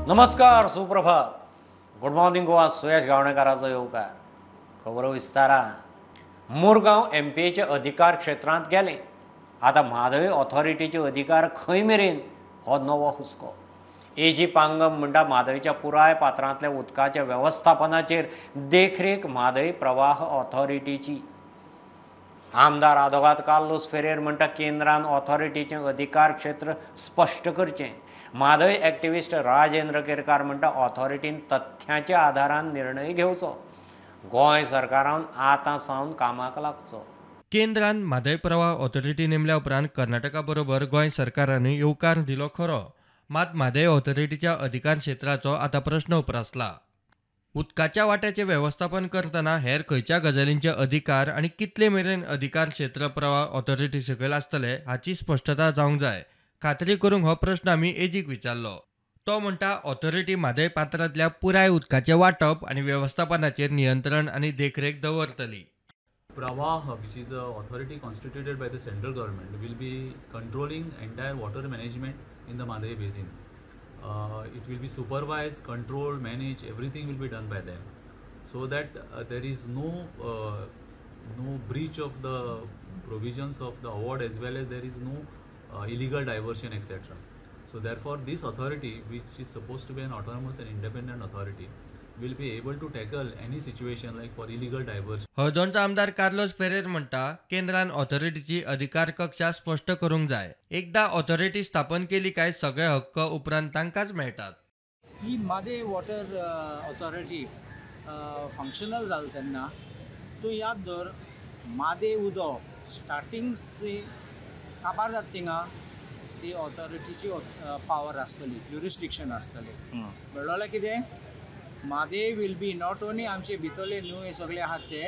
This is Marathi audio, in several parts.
नमस्कार, सुप्रभात. Good morning Goa. सुयश गावणेकाराचो येवकार. खबर विस्तारान. मुरगांव एमपीएच्या अधिकार क्षेत्रांत गेले. आता म्हादय ऑथॉरिटीचे अधिकार खंय मेरेन हो नवो हुस्को. एजी पांगम म्हणटा म्हादयच्या पुराय पात्रांतल्या उदकाच्या वेवस्थापनाचेर देखरेख म्हादय प्रवाह ऑथॉरिटीची. आमदार आदोगाद कार्लोस फेरेर म्हणटा केंद्रान ऑथॉरिटीचें अधिकार क्षेत्र स्पश्ट करचें. म्हादय एक्टिविस्ट राजेंद्र केरकार म्हणटा ऑथॉरिटीन तथ्याच्या आधारान निर्णय घेवचो. गोंय सरकारान आतां सावन कामाक लागचो. केंद्रान म्हादय प्रवाह ऑथॉरिटी नेमल्या उपरांत कर्नाटका बरोबर गोंय सरकारानूय येवकार दिलो खरो. मात म्हादय ऑथॉरिटीच्या अधिकार क्षेत्राचो आतां प्रश्न उप्रासला. उदकाच्या वाट्याचें वेवस्थापन करतना हेर खंयच्या गजालींचे अधिकार आनी कितले मेरेन अधिकार क्षेत्र प्रवाह ऑथॉरिटी सकयल आसतले हाची स्पश्टता जावंक जाय. खात्री करूंक हो प्रश्न आमी एजीक विचारलो. तो म्हणटा ऑथॉरिटी म्हादय पात्रांतल्या पुराय उदकाचें वांटप आनी वेवस्थापनाचेर नियंत्रण आनी देखरेख दवरतली. Pravah, which is an authority constituted by the central government, will be controlling entire water management in the Madhya Basin. It will be supervised, controlled, managed, everything will be done by them, so that there is no breach of the provisions of the award, as well as there is no illegal diversion, etc. So therefore this authority, which is supposed to be an autonomous and independent authority, will be able to tackle any situation like for illegal diversion. हळदोणचा आमदार कार्लोस फेरेर म्हणटा केंद्रान ऑथॉरिटीची अधिकार कक्षा स्पष्ट करूंक जाय. एकदा ऑथॉरिटी स्थापन केली काय सगळे हक्क उपरांत तांकांच मेळटात. ही म्हादय वॉटर ऑथॉरिटी फंक्शनल जाली तेन्ना तूं याद दवर म्हादय उदक स्टार्टिंग काबार जाता थिंगा ती ऑथॉरिटीची पावर आसतली, ज्युरिस्डिक्शन आसतलें. म्हणल्यार कितें Mhadei will be not only आमचे भितरले न्हू हे सगळे आहात ते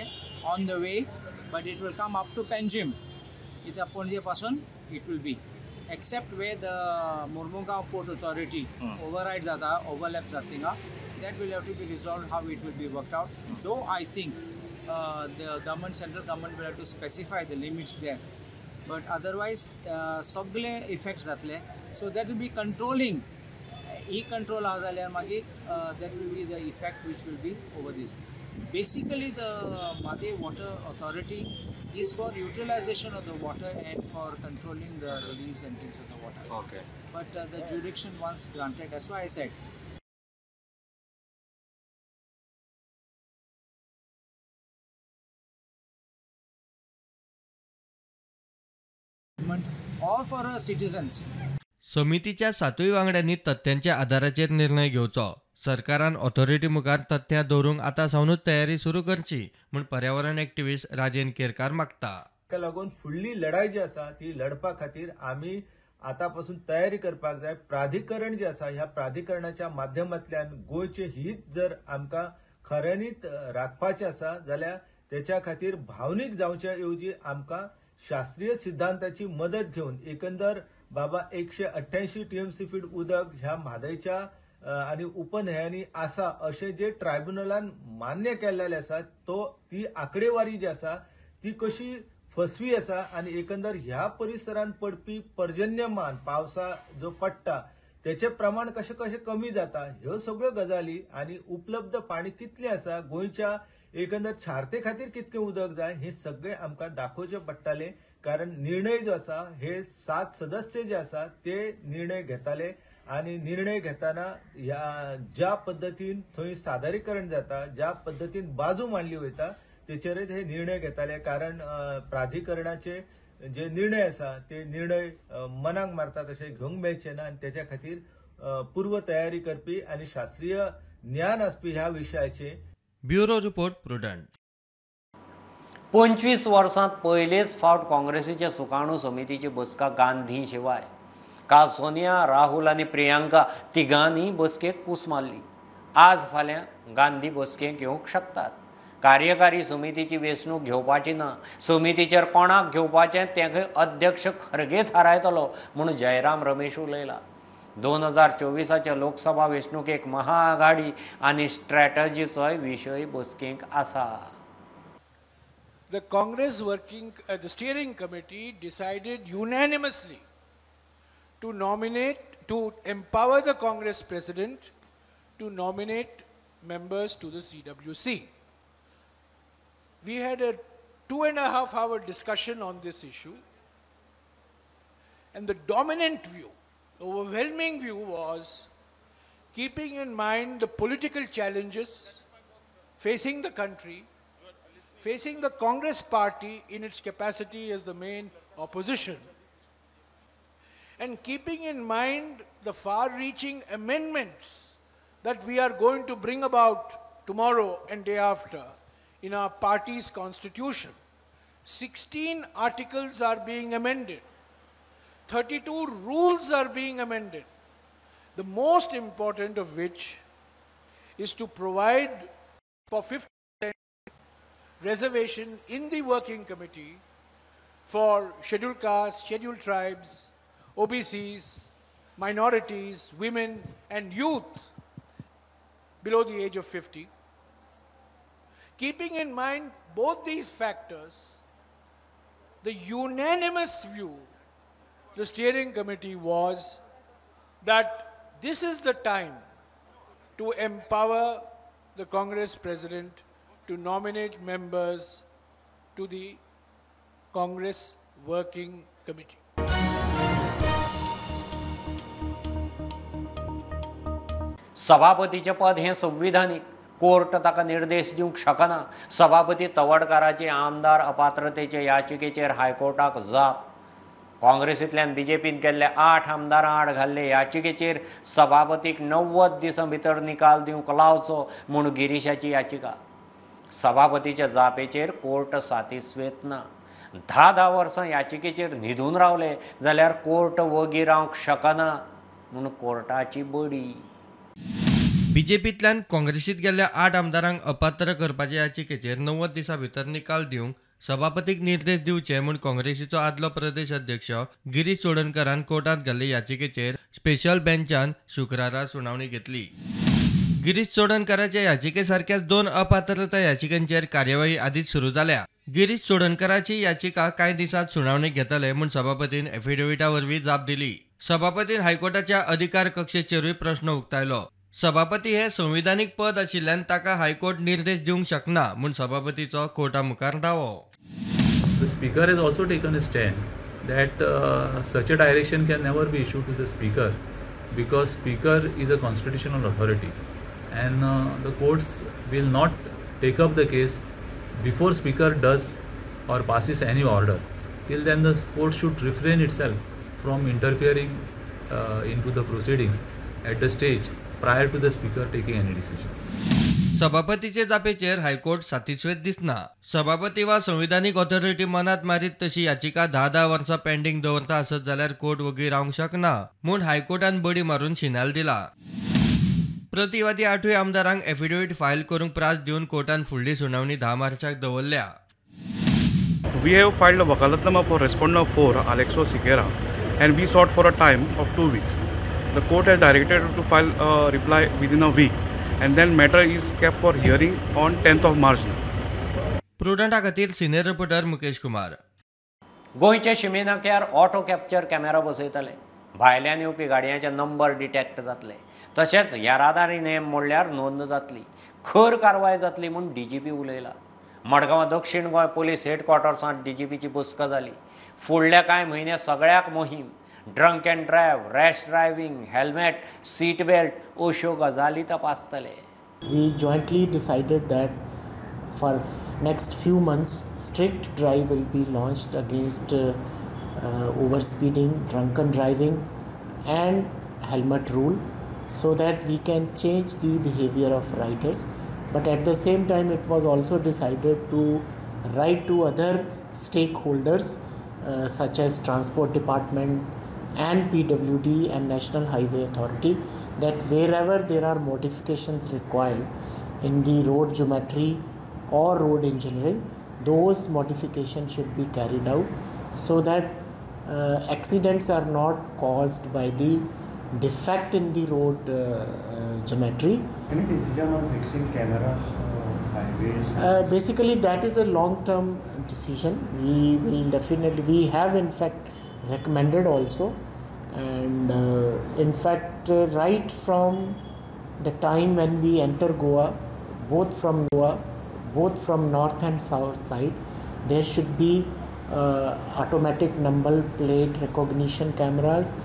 on the way, but it will come up to Panjim. इथं पणजे पासून it will be except way the Mormugao port authority override जाता, ओवरलॅप जाता थिंगा. That will have to be resolved how it will be worked out. Though I think the government, central government will have to specify the limits there, but otherwise सगळे इफेक्ट जातले. So that will be controlling. ही कंट्रोल हा जाल्यार मागीर that will be the effect which will be over this. Basically the Mhadei water authority is for utilization of the water and for controlling the release and things of the water. Okay. But the jurisdiction once granted, that's why I said. All for our citizens. समितीच्या 7 वांगड्यांनी तथ्यांच्या आधाराचेर निर्णय घेवचो. सरकारान ऑथॉरिटी मुखार तथ्यां दवरूंक आतां सावनूच तयारी सुरू करची म्हूण पर्यावरण एक्टिविस्ट राजेंद्र केरकार मागता. ताका लागून फुडली लढाई जी आसा ती लढपा खातीर आमी आतां पासून तयारी करपाक जाय. प्राधिकरण जे आसा ह्या प्राधिकरणाच्या माध्यमांतल्यान गोंयचे हित जर आमकां खऱ्यांनीच राखपाचें आसा जाल्यार तेच्या खातीर भावनीक जावच्या ऐवजी आमकां शास्त्रीय सिद्धांताची मदत घेवन एकंदर बाबा 188 टीएमसी फीट उदक ह्या म्हादयच्या आणि उपन्हयांनी आसा अशें जे ट्रायब्युनलान मान्य केल्लेले आसा ती आंकडेवारी जी आसा ती कशी फसवी आसा आनी एकंदर ह्या परिसरांत पडपी पर्जन्यमान पावसा जो पडटा तेचे प्रमाण कशें कशें कमी जाता ह्यो सगळ्यो गजाली आनी उपलब्ध पाणी कितलें आसा गोंयच्या एकंदर छारते खातीर कितकें उदक जाय हे सगळें आमकां दाखोवचें पडटलें. कारण निर्णय जो आसा हे 7 सदस्य जे आसा ते निर्णय घेताले आणि निर्णय घेताना ज्या पद्धतीन थंय सादरीकरण जाता, ज्या पद्धतीन बाजू मांडली वयता तेचेरच हे निर्णय घेताले. कारण प्राधिकरणाचे जे निर्णय आसा ते निर्णय मनाक मारता तशे घेवंक मेळचे ना आनी तेच्या खातीर पूर्व तयारी करपी आनी शास्त्रीय ज्ञान आसपी ह्या विशयाचे. Bureau report prudent. 25 वर्सांत पयलेच फावट काँग्रेसीच्या सुकाणू समितीची बसका गांधी शिवाय. काल सोनिया, राहुल आनी प्रियांका तिगांनी बसकेक पूस मारली. आज फाल्यां गांधी बसकेक येवंक शकतात. कार्यकारी समितीची वेंचणूक घेवपाची ना, समितीचेर कोणाक घेवपाचें तें खंय अध्यक्ष खरगे थारायतलो म्हूण जयराम रमेश उलयला. 2024च्या लोकसभा वेंचणुकेक महाआघाडी आनी स्ट्रॅटजीचोय विशय बसकेक आसा. The Congress the steering committee decided unanimously to empower the Congress president to nominate members to the CWC. We had a 2.5-hour discussion on this issue, and the dominant view, the overwhelming view was, keeping in mind the political challenges facing the country, facing the Congress party in its capacity as the main opposition, and keeping in mind the far-reaching amendments that we are going to bring about tomorrow and day after in our party's constitution. 16 articles are being amended. 32 rules are being amended. The most important of which is to provide for 50% reservation in the working committee for scheduled castes, scheduled tribes, OBCs, minorities, women and youth below the age of 50. Keeping in mind both these factors, the unanimous view the steering committee was that this is the time to empower the Congress President to nominate members to the Congress Working Committee. सभापतीचे पद हे संविधानिक, कोर्ट ताका निर्देश दिवंक शकना. सभापती तवडकाराचे आमदार अपात्रतेचे याचिकेचेर हायकोर्टाक जाप. काँग्रेसींतल्यान बीजेपीन केल्ले 8 आमदारां आड घाल्ले याचिकेचेर सभापतीक 90 दिसां भितर निकाल दिवंक लावचो म्हूण गिरीशाची याचिका. सभापतीच्या जापेचेर कोर्ट सातिस्वेत ना. 10 वर्सां याचिकेचेर न्हिदून रावले जाल्यार कोर्ट वगी रावंक शकना म्हूण कोर्टाची बडी. बीजेपींतल्यान काँग्रेसींत गेल्ल्या 8 आमदारांक अपात्र करपाच्या याचिकेचेर 90 दिसां भितर निकाल दिवंक सभापतीक निर्देश दिवचे म्हूण काँग्रेसीचो आदलो प्रदेश अध्यक्ष गिरीश चोडणकरान कोर्टांत घाल्ले याचिकेचेर स्पेशल बेंचान शुक्रारा सुनावणी घेतली. गिरीश चोडणकराच्या याचिके सारक्याच 2 अपात्रता याचिकांचेर कार्यवाही आदींच सुरू जाल्या. गिरीश चोडणकराची याचिका कांय दिसांत सुनावणेक घेतले म्हूण सभापतीन एफिडेविटा वरवीं जाप दिली. सभापतीन हायकोर्टाच्या अधिकार कक्षेचेरूय प्रश्न उक्तायलो. सभापती हे संविधानीक पद आशिल्ल्यान ताका हायकोर्ट निर्देश दिवंक शकना म्हूण सभापतीचो कोर्टा मुखार दावो. The speaker has also taken a stand that such a direction can never be issued to the speaker because speaker is a constitutional authority and the courts will not take up the case before speaker does or passes any order. Till then the court should refrain itself from interfering into the proceedings at the stage prior to the speaker taking any decision. सभापतीचे जापेचेर हायकोर्ट सातिस्वेत दिसना. सभापती वा संविधानीक ऑथॉरिटी मनात मारीत तशी याचिका 10 वर्सां पेंडिंग दवरता आसत जाल्यार कोर्ट वगी रावंक शकना म्हूण हायकोर्टान बडी मारून शिनाल दिला. प्रतिवादी 8 आमदारांक एफिडेविट फायल करूंक प्रास दिवन कोर्टान फुडली सुनावणी 10 मार्चाक दवरल्या. We have filed a wakalatnama for respondent 4, Alexo Siqueira, and we sought for a time of 2 weeks. The court has directed to file a reply within a week, and then matter is kept for hearing on 10th of March. प्रुडंटा खातीर सिनियर रिपोर्टर मुकेश कुमार. गोंयच्या शिमेनाक्यार ऑटो कॅप्चर कॅमेरा बसयतले. भायल्यान येवपी गाडयांचे नंबर डिटेक्ट जातले. तशेंच येरादारी नेम मोडल्यार नोंद जातली. खर कारवाय जातली म्हूण DGP उलयला. मडगांव दक्षिण गोंय पुलीस हेडक्वॉर्टर्सांत DGPची बसका जाली. फुडल्या कांय म्हयने सगळ्याक मोहीम drunk and drive, rash driving, helmet, seat belt अश्यो गजाली तपासतले. We jointly decided that for next few months strict drive will be launched against overspeeding, drunken driving and helmet rule so that we can change the behavior of riders. But at the same time it was also decided to write to other stakeholders such as Transport Department and PWD and National Highway Authority that wherever there are modifications required in the road geometry or road engineering, those modifications should be carried out so that accidents are not caused by the defect in the road geometry. Any decision on fixing cameras on highways? Basically that is a long-term decision. We have in fact recommended also, and in fact right from the time when we enter Goa, both from north and south side, there should be automatic number plate recognition cameras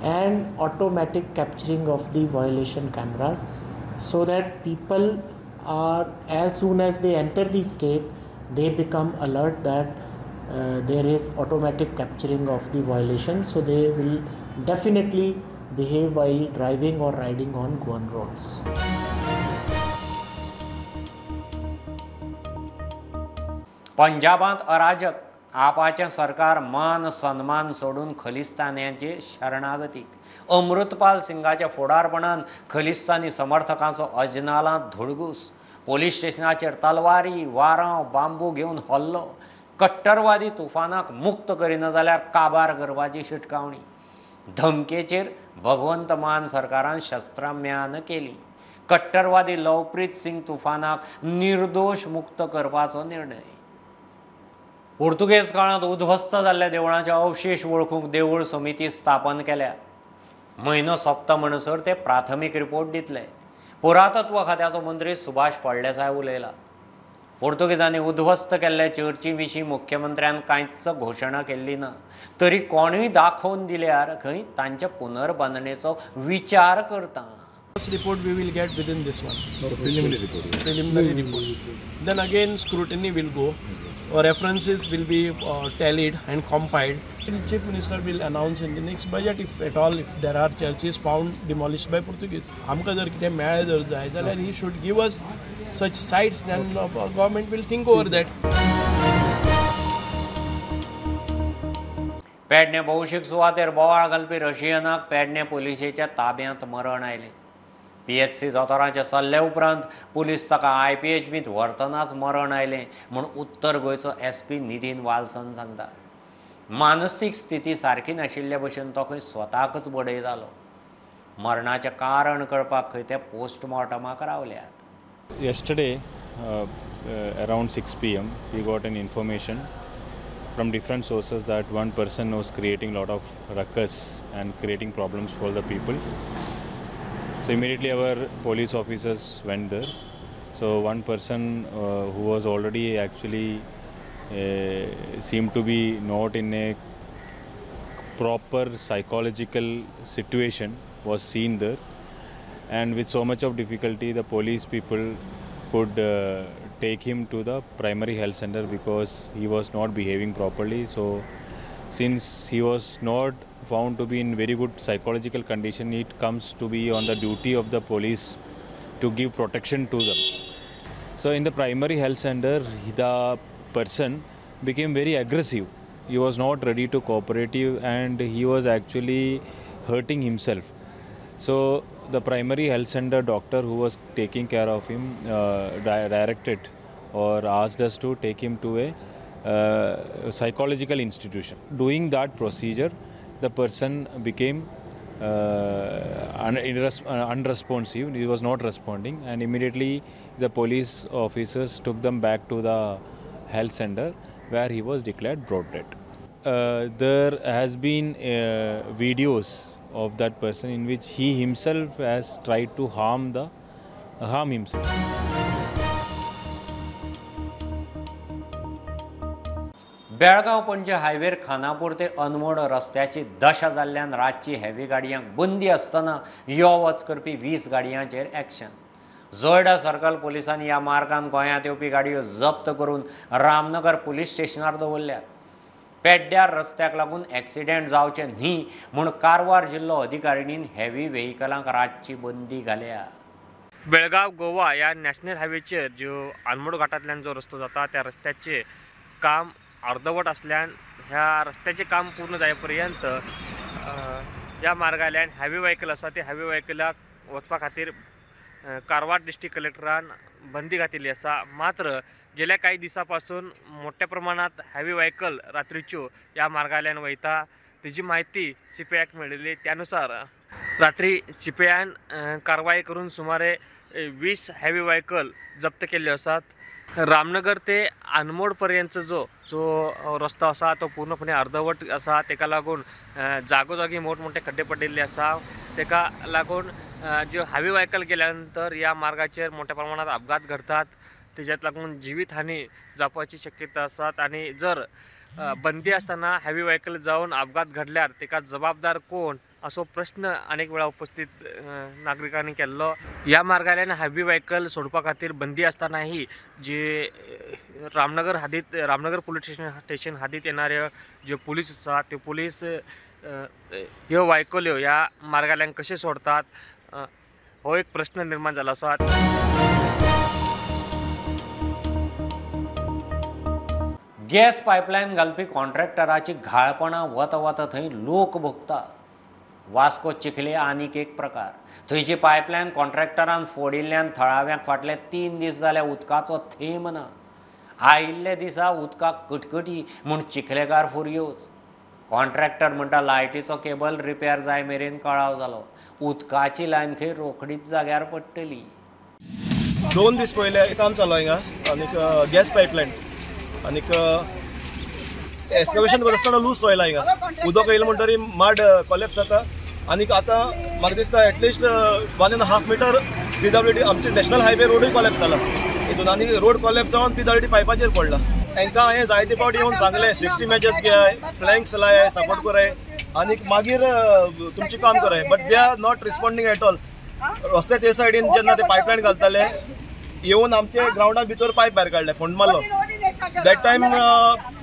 and automatic capturing of the violation cameras, so that people are, as soon as they enter the state, they become alert that there is automatic capturing of the violation, so they will definitely behave while driving or riding on Goan roads. पंजाबांत अराजक आपाचें सरकार मान सन्मान सोडून खलिस्तान्यांचे शरणागतीक अमृतपाल सिंगाच्या फुडारपणान खलिस्तानी समर्थकांचो अजनालांत धुडगूस, पोलीस स्टेशनाचेर तलवारी, वारांव, बांबू घेवन हल्लो, कट्टरवादी तुफानाक मुक्त करिना जाल्यार काबार करपाची शिटकावणी, धमकेचेर भगवंत मान सरकारान शस्त्रां म्यान केली, कट्टरवादी लवप्रीत सिंग तुफानाक निर्दोश मुक्त करपाचो निर्णय, पोर्तुगेज काळांत उध्वस्त जाल्ल्या देवळांचे अवशेश वळखूंक देवूळ समिती स्थापन केल्या, म्हयनो सोंपता म्हणसर ते प्राथमीक रिपोर्ट दितले, पुरातत्व खात्याचो मंत्री सुभाष फळदेसाय उलयला, पोर्तुगेजांनी उध्वस्त केल्ल्या चर्ची विशीं मुख्यमंत्र्यान कांयच घोशणा केल्ली ना, तरी कोणूय दाखोवन दिल्यार खंय तांच्या पुनर्बांदणेचो विचार करता. First report we will get within this one. Preliminary report. Then again scrutiny will go, or references will be tallied and compiled. The Chief Minister will announce in the next budget, if at all, if there are churches found demolished by Portuguese. आमकां जर कितें मेळ्ळें जर जाय जाल्यार he should give us such sites, then government will think over that. Pedne भौशीक सुवातेर बोवाळ घालपी रशियनाक पेडणे पुलिशेच्या ताब्यांत मरण आयलें. PHC दोतोरांचे सल्ले उपरांत पुलीस ताका IPHBंत व्हरतनाच मरण आयलें म्हूण उत्तर गोंयचो SP नितीन वालसन सांगता. मानसीक स्थिती सारकी नाशिल्ले भशेन तो खंय स्वताकच बडय जालो. मरणाचें कारण कळपाक खंय ते पोस्टमॉर्टमाक रावल्यात. Yesterday, around 6 p.m., we got an information from different sources that one person was creating a lot of ruckus and creating problems for the people. So immediately our police officers went there. So one person who was already actually seemed to be not in a proper psychological situation was seen there, and with so much of difficulty the police people could take him to the primary health center because he was not behaving properly. So since he was not found to be in very good psychological condition, it comes to be on the duty of the police to give protection to them. So in the primary health center, the person became very aggressive. He was not ready to cooperative and he was actually hurting himself. So the primary health center doctor who was taking care of him directed or asked us to take him to a psychological institution. Doing that procedure, the person became unresponsive. He was not responding, and immediately the police officers took them back to the health center where he was declared brought dead. There has been videos of that person in which he himself has tried to harm himself. Belgaum पणजे हायवेर खानापूर ते अनमोड रस्त्याची दशा जाल्ल्यान रातची हेवी गाडयांक बंदी आसतना यो वच करपी 20 गाडयांचेर एक्शन. जोयडा सर्कल पुलिसांनी ह्या मार्गान गोंयांत येवपी गाडयो जप्त करून रामनगर पुलीस स्टेशनार दवरल्यात. पेड्ड्यार रस्त्याक लागून एक्सिडेंट जावचे न्ही म्हूण कारवार जिल्लो अधिकारिणीन हेवी व्हेकलांक रातची बंदी घाल्या. बेळगाव गोवा या नॅशनल हायवेचेर जो अनमोड घाटांतल्यान जो रस्तो जाता त्या रस्त्याचे काम अर्धवट असल्यान ह्या रस्त्याचे काम पूर्ण जायपर्यंत ह्या मार्गाल्यान हॅवी व्हेकल आसा ते हॅवी व्हेकलाक वचपा खातीर कारवार डिस्ट्रिक्ट कलेक्टरान बंदी घातिल्ली आसा. मात्र गेल्या काही दिसांपासून मोठ्या प्रमाणात हॅवी व्हेकल रात्रीच्यो ह्या मार्गाल्यान वयता. तेजी माहिती CPIक मेळिल्ली. त्यानुसार रात्री CPIन कारवाई करून सुमारे 20 हॅवी व्हेकल जप्त केल्ले आसात. रामनगर ते अनमोड पर्यंतचो जो रस्तो आसा तो पूर्णपणे अर्धवट आसा. तेका लागून जागोजागी मोठमोठे खड्डे पडिल्ले आसा. तेका लागून जो हायवे व्हायकल गेल्यानंतर या मार्गाचेर मोठ्या प्रमाणात अपघात घडतात, त्याच्यात लागून जीवितहानी जावपाची शक्यता असतात आणि जर बंदी असताना हेवी व्हायकल जाऊन अपघात घडल्यार तेका जबाबदार कोण असो प्रश्न अनेक वेळा उपस्थित नागरिकांनी केल्लो। या मार्गाल्यान हेवी व्हायकल सोडपा खातीर बंदी असतानाही जे रामनगर पोलीस स्टेशन हातीत येणारे जे पोलीस असतात ते पोलीस ह्यो व्हायकल्यो या मार्गाल्यान कशे सोडतात हो एक प्रश्न निर्माण झाला आसा। गॅस पायपलायन घालपी कॉन्ट्रॅक्टराची घाळपणां वता वता थंय लोक भोगता। वास्को चिखले आनीक एक प्रकार, थंयची पायपलायन कॉन्ट्रॅक्टरान फोडिल्ल्यान थळाव्यांक फाटले 3 दीस जाल्या उदकाचो थेंब ना। आयिल्ले दिसा उदकाक कटकटी म्हूण चिखलेकार फुर्योज। कॉन्ट्रॅक्टर म्हणटा लायटीचो केबल रिपेर जाय मेरेन कळाव जालो, उदकाची लायन खंय रोखडीच जाग्यार पडटली। 2 दीस पयले काम चालू हिंगा आनीक गॅस पायपलायन आनीक एक्सकवेशन करता आसतना लूज सोयला हिंगा उदक येयलें म्हणटरी माड कॉलेप्स जाता आनीक आतां म्हाका दिसता एटलिस्ट 1.5 मीटर PWD आमचे नॅशनल हायवे रोडूय कॉलेप्स जाला हितून आनी रोड कॉलेप्स जावन PWD पायपाचेर पडला। तांकां हांवें जायते फावटी येवन सांगलें सेफ्टी मेजर्स घेयाय, फ्लँक्स लायाय, सपोर्ट कराय आनीक मागीर तुमचें काम कराय, but they are not responding at all. रस्ते ते सायडीन जेन्ना ते पायपलायन घालताले येवन आमचे ग्राउंडान भितर पायप भायर काडले, फोंड मारलो। That time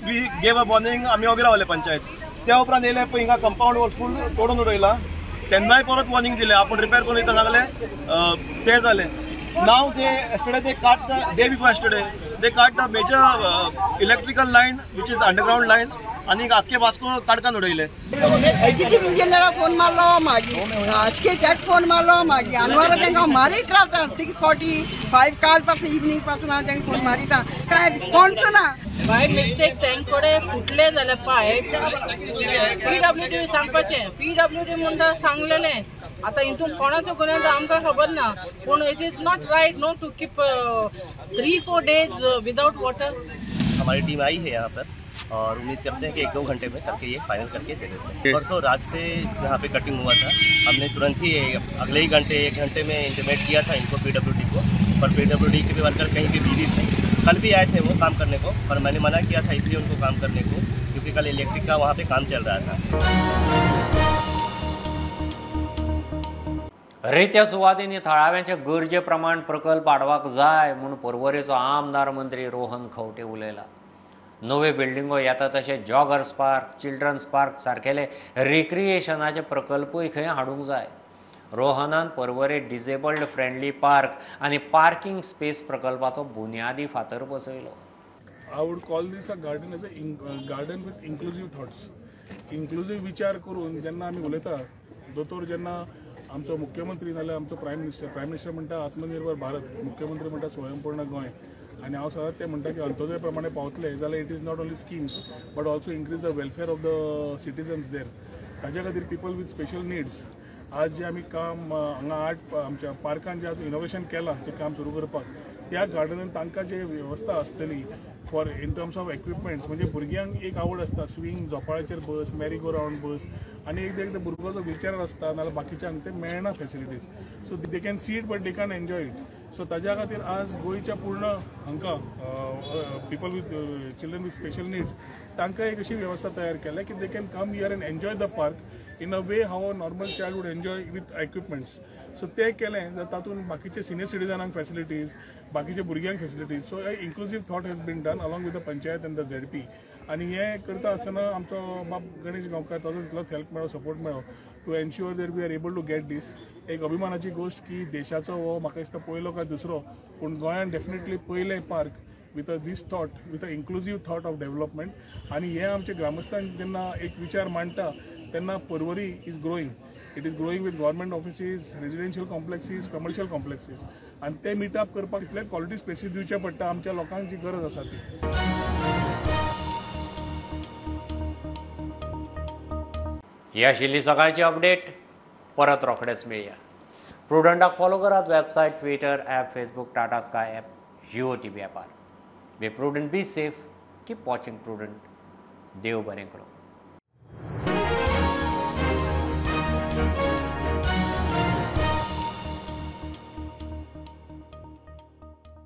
we gave a warning, आमी वगैरे रावले पंचायत। त्या उपरांत येयले पळय हिंगा कंपाऊंड फूल तोडून उडयला, तेन्नाय परत वॉर्निंग दिले आपण रिपेर करून येता सांगले ते जाले। नाव ते yesterday they cut the day before yesterday they cut the major electrical line which is underground line आणि आख्खे वास्को काडकान उडयले। एक्झिक्युटिव्ह इंजिनियरा फोन मारलो, मागीर आस्के टॅक फोन मारलो, मागीर अनवरा तांकां मारीत रावता 6:45 काल पासून इवनिंग पासून हांव तांकां फोन मारिता, कांय रिस्पॉन्स ना। बाय मिस्टेक तांकडे फुटले जाल्यार पायप PWD सांगपाचें, PWD म्हणटा सांगलेलें। आता हितून कोणाचो गुन्यांव आमकां खबर ना, पूण it is not right no to keep 3-4 days without water. हमारी टीम आई है यहाँ पर और उम्मीद करते हैं कि 1-2 घंटे में करके ये फाइनल करके दे देते हैं। परसों रात से यहाँ पे कटिंग हुआ था, हमने तुरंत ही अगले ही घंटे 1 घंटे में इंटीमेट किया था इनको PWD को, पर PWD के भी वर्कर कहीं भी बिजी थे। कल भी आए थे वो काम करने को, पर मैंने मना किया था इसलिए उनको काम करने को, क्योंकि कल इलेक्ट्रिक का वहाँ पे काम चल रहा था। रित्या सुवातींनी थळाव्यांचे गरजे प्रमाण प्रकल्प हाडपाक जाय म्हूण पर्वरेचो आमदार मंत्री रोहन खंवटे उलयला। नवे बिल्डिंगो येता तशे जॉगर्स पार्क, चिल्ड्रन्स पार्क सारकेले रिक्रिएशनाचे प्रकल्पूय खंय हाडूंक जाय। रोहनान पर्वरे डिसेबल्ड फ्रेंडली पार्क आनी पार्किंग स्पेस प्रकल्पाचो बुन्यादी फातर बसयलो। I would call this a garden as a garden with inclusive thoughts. Inclusive विचार करून जेन्ना आमी उलयता दोतोर जेन्ना आमचो मुख्यमंत्री नाल्यार आमचो प्रायम मिनिस्टर म्हणटा आत्मनिर्भर भारत, मुख्यमंत्री म्हणटा स्वयंपूर्ण गोंय, आनी हांव सदांच ते म्हणटा की अंत्योदय प्रमाणे पावतले जाल्यार it is not only schemes but also increase the welfare of the citizens there. ताज्या खातीर पीपल विथ स्पेशल निड्स आज जे आमी काम हांगा आमच्या पार्कान जे आज इनोवेशन केलां तें काम सुरू करपाक, त्या गार्डनान तांकां जे वेवस्था आसतली for in terms of equipments, म्हणजे भुरग्यांक एक आवड आसता स्विंग झोपाळ्याचेर बस, मॅरी गो रावंड बस, आनी एकदा भुरगो जो व्हिलचॅर आसता नाल्यार बाकीच्यांक ते मेळना facilities, so they can see it but they can enjoy it. So ताज्या खातीर आज गोंयच्या पूर्ण हांकां people with children with special needs तांकां एक अशी वेवस्था तयार केल्या की they can come here and enjoy the park in a way how a normal child would enjoy with equipments. So ते केलें जाल्यार तातूंत बाकीचे सिनियर सिटिजनांक फॅसिलिटीज, बाकीचे भुरग्यांक facilities, so inclusive thought has been done along with the panchayat and the ZP। आनी हें करता आसतना आमचो बाब गणेश गांवकार ताजो इतलोच हेल्प मेळ्ळो, सपोर्ट मेळ्ळो to ensure that we are able to get this. एक अभिमानाची गोश्ट की देशाचो हो म्हाका दिसता पयलो काय दुसरो, पूण गोंयान डेफिनेटली पयलें park with this thought, with a inclusive thought of development. आनी हे आमचे ग्रामस्थान जेन्ना एक विचार मांडटा तेन्ना Porvorim is growing, it is growing with government offices, residential complexes, commercial complexes, आनी ते मीट अप करपाक इतले क्वॉलिटी स्पेसीस दिवचे पडटा आमच्या लोकांक जी गरज आसा ती। ही आशिल्ली सकाळची अपडेट, परत रोखडेच मेळया। प्रुडंटाक फॉलो करात website, Twitter, app, Facebook, Tata Sky app, Jio TV ॲपार। Be Prudent, be safe, keep watching Prudent. देव बरें करूं।